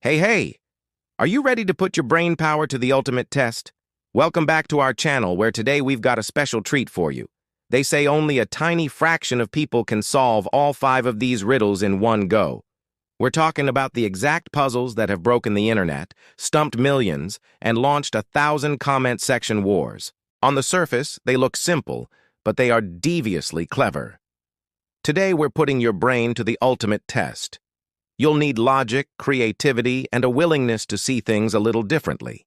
Hey, hey! Are you ready to put your brain power to the ultimate test? Welcome back to our channel, where today we've got a special treat for you. They say only a tiny fraction of people can solve all 5 of these riddles in one go. We're talking about the exact puzzles that have broken the internet, stumped millions, and launched 1,000 comment section wars. On the surface, they look simple, but they are deviously clever. Today we're putting your brain to the ultimate test. You'll need logic, creativity, and a willingness to see things a little differently.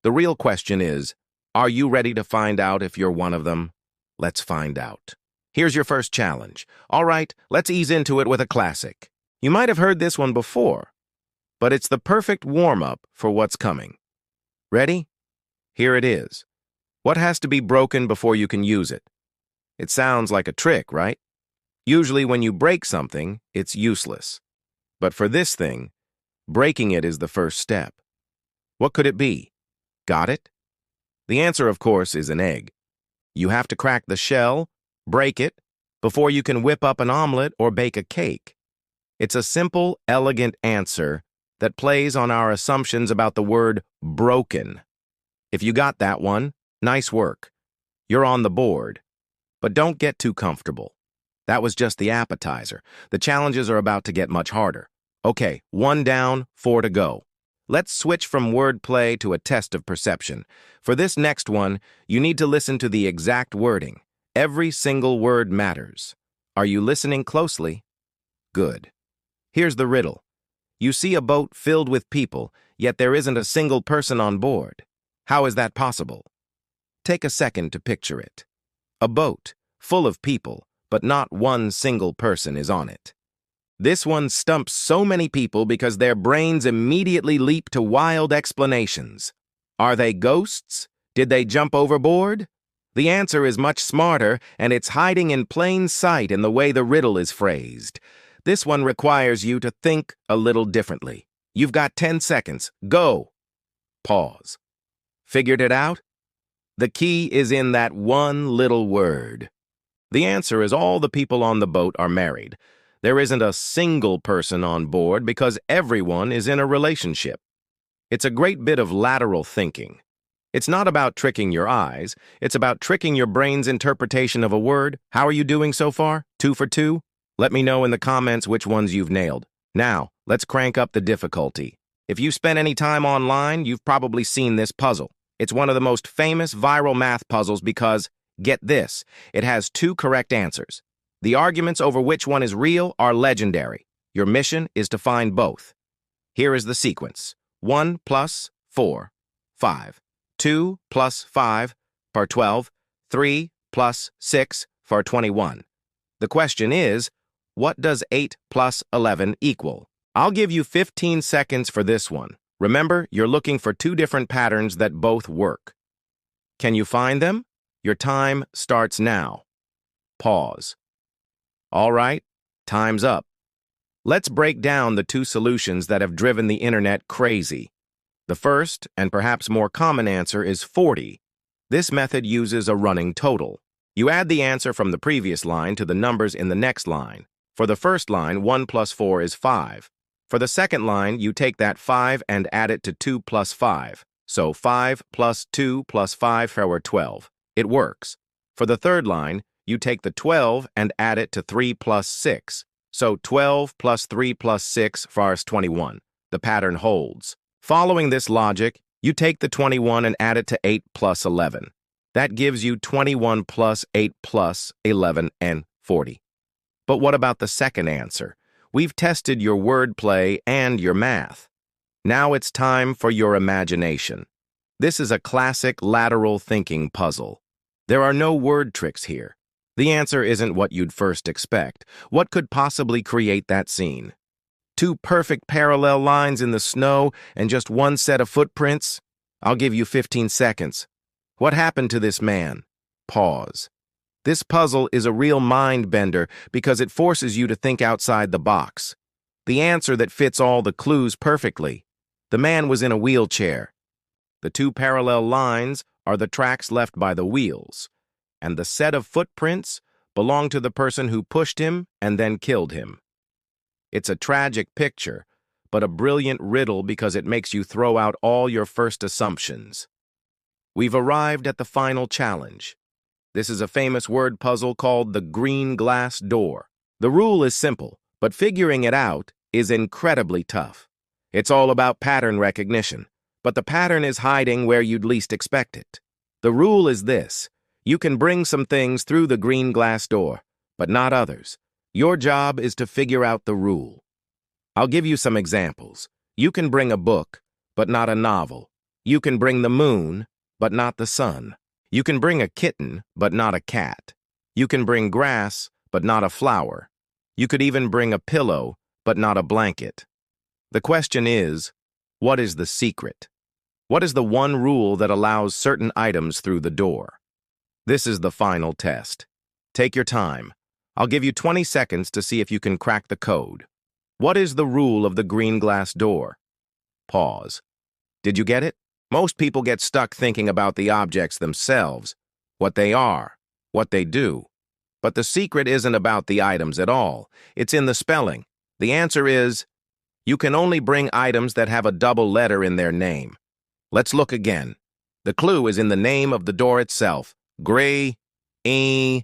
The real question is, are you ready to find out if you're one of them? Let's find out. Here's your first challenge. All right, let's ease into it with a classic. You might have heard this one before, but it's the perfect warm-up for what's coming. Ready? Here it is. What has to be broken before you can use it? It sounds like a trick, right? Usually when you break something, it's useless. But for this thing, breaking it is the first step. What could it be? Got it? The answer, of course, is an egg. You have to crack the shell, break it, before you can whip up an omelet or bake a cake. It's a simple, elegant answer that plays on our assumptions about the word broken. If you got that one, nice work. You're on the board. But don't get too comfortable. That was just the appetizer. The challenges are about to get much harder. Okay, 1 down, 4 to go. Let's switch from wordplay to a test of perception. For this next one, you need to listen to the exact wording. Every single word matters. Are you listening closely? Good. Here's the riddle. You see a boat filled with people, yet there isn't a single person on board. How is that possible? Take a second to picture it. A boat, full of people, but not one single person is on it. This one stumps so many people because their brains immediately leap to wild explanations. Are they ghosts? Did they jump overboard? The answer is much smarter, and it's hiding in plain sight in the way the riddle is phrased. This one requires you to think a little differently. You've got 10 seconds. Go. Pause. Figured it out? The key is in that one little word. The answer is all the people on the boat are married. There isn't a single person on board because everyone is in a relationship. It's a great bit of lateral thinking. It's not about tricking your eyes. It's about tricking your brain's interpretation of a word. How are you doing so far? 2 for 2? Let me know in the comments which ones you've nailed. Now, let's crank up the difficulty. If you spent any time online, you've probably seen this puzzle. It's one of the most famous viral math puzzles because, get this, it has 2 correct answers. The arguments over which one is real are legendary. Your mission is to find both. Here is the sequence. 1 plus 4, 5. 2 plus 5 for 12. 3 plus 6 for 21. The question is, what does 8 plus 11 equal? I'll give you 15 seconds for this one. Remember, you're looking for 2 different patterns that both work. Can you find them? Your time starts now. Pause. All right, time's up. Let's break down the 2 solutions that have driven the internet crazy. The first, and perhaps more common answer, is 40. This method uses a running total. You add the answer from the previous line to the numbers in the next line. For the first line, 1 plus 4 is 5. For the second line, you take that 5 and add it to 2 plus 5. So 5 plus 2 plus 5 for 12. It works. For the third line, you take the 12 and add it to 3 plus 6. So 12 plus 3 plus 6 for 21. The pattern holds. Following this logic, you take the 21 and add it to 8 plus 11. That gives you 21 plus 8 plus 11 and 40. But what about the second answer? We've tested your wordplay and your math. Now it's time for your imagination. This is a classic lateral thinking puzzle. There are no word tricks here. The answer isn't what you'd first expect. What could possibly create that scene? 2 perfect parallel lines in the snow and just 1 set of footprints? I'll give you 15 seconds. What happened to this man? Pause. This puzzle is a real mind bender because it forces you to think outside the box. The answer that fits all the clues perfectly. The man was in a wheelchair. The 2 parallel lines are the tracks left by the wheels, and the set of footprints belong to the person who pushed him and then killed him. It's a tragic picture, but a brilliant riddle because it makes you throw out all your first assumptions. We've arrived at the final challenge. This is a famous word puzzle called the green glass door. The rule is simple, but figuring it out is incredibly tough. It's all about pattern recognition, but the pattern is hiding where you'd least expect it. The rule is this: you can bring some things through the green glass door, but not others. Your job is to figure out the rule. I'll give you some examples. You can bring a book, but not a novel. You can bring the moon, but not the sun. You can bring a kitten, but not a cat. You can bring grass, but not a flower. You could even bring a pillow, but not a blanket. The question is, what is the secret? What is the one rule that allows certain items through the door? This is the final test. Take your time. I'll give you 20 seconds to see if you can crack the code. What is the rule of the green glass door? Pause. Did you get it? Most people get stuck thinking about the objects themselves, what they are, what they do. But the secret isn't about the items at all. It's in the spelling. The answer is, you can only bring items that have a double letter in their name. Let's look again. The clue is in the name of the door itself. Gray, and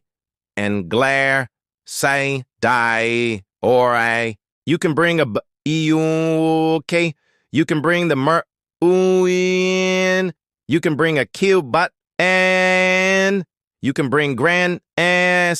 glare, say, die, or I. You can bring a okay. You can bring the in. You can bring a cube, but and you can bring grand and